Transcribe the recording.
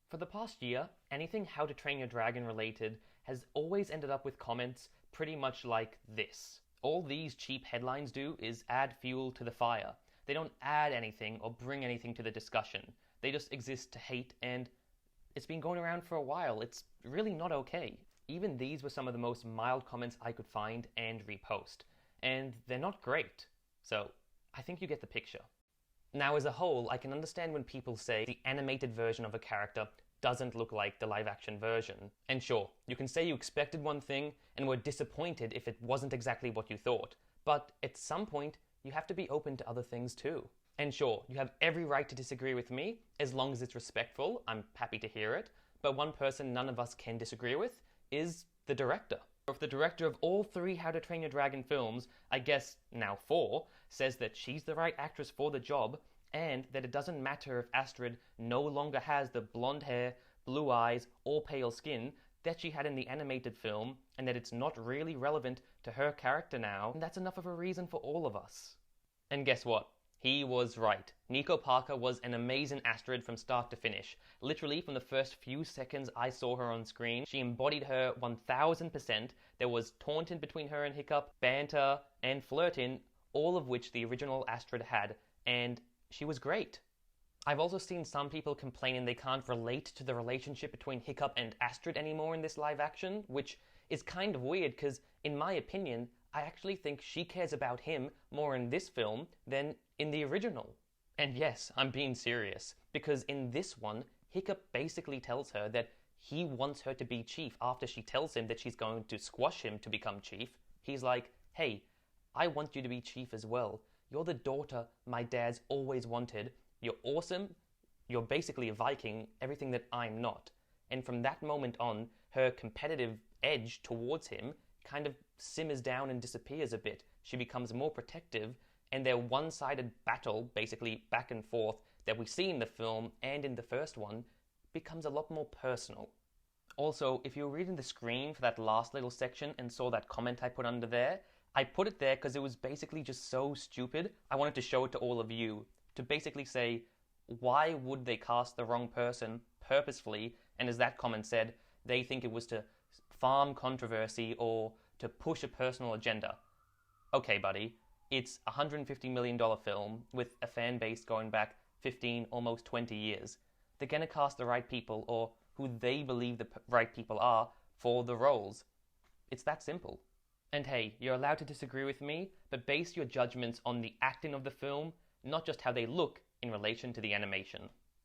For the past year, anything How to Train Your Dragon related has always ended up with comments pretty much like this. All these cheap headlines do is add fuel to the fire. They don't add anything or bring anything to the discussion. They just exist to hate, and it's been going around for a while. It's really not okay. Even these were some of the most mild comments I could find and repost. And they're not great. So I think you get the picture. Now, as a whole, I can understand when people say the animated version of a character doesn't look like the live-action version. And sure, you can say you expected one thing and were disappointed if it wasn't exactly what you thought. But at some point, you have to be open to other things too. And sure, you have every right to disagree with me, as long as it's respectful. I'm happy to hear it. But one person none of us can disagree with is the director. If the director of all 3 How to Train Your Dragon films, I guess now 4, says that she's the right actress for the job, and that it doesn't matter if Astrid no longer has the blonde hair, blue eyes, or pale skin that she had in the animated film, and that it's not really relevant to her character now, that's enough of a reason for all of us. And guess what? He was right. Nico Parker was an amazing Astrid from start to finish. Literally, from the first few seconds I saw her on screen, she embodied her 1000%. There was taunting between her and Hiccup, banter, and flirting, all of which the original Astrid had, and she was great. I've also seen some people complaining they can't relate to the relationship between Hiccup and Astrid anymore in this live action, which is kind of weird because, in my opinion, I actually think she cares about him more in this film than in the original. And yes, I'm being serious, because in this one, Hiccup basically tells her that he wants her to be chief after she tells him that she's going to squash him to become chief. He's like, hey, I want you to be chief as well. You're the daughter my dad's always wanted. You're awesome. You're basically a Viking, everything that I'm not. And from that moment on, her competitive edge towards him kind of simmers down and disappears a bit. She becomes more protective, and their one-sided battle, basically back and forth, that we see in the film and in the first one, becomes a lot more personal. Also, if you were reading the screen for that last little section and saw that comment I put under there, I put it there because it was basically just so stupid. I wanted to show it to all of you, to basically say, why would they cast the wrong person purposefully? And as that comment said, they think it was to farm controversy or to push a personal agenda. Okay, buddy, it's a $150 million film with a fan base going back 15, almost 20 years. They're going to cast the right people, or who they believe the right people are, for the roles. It's that simple. And hey, you're allowed to disagree with me, but base your judgments on the acting of the film, not just how they look in relation to the animation.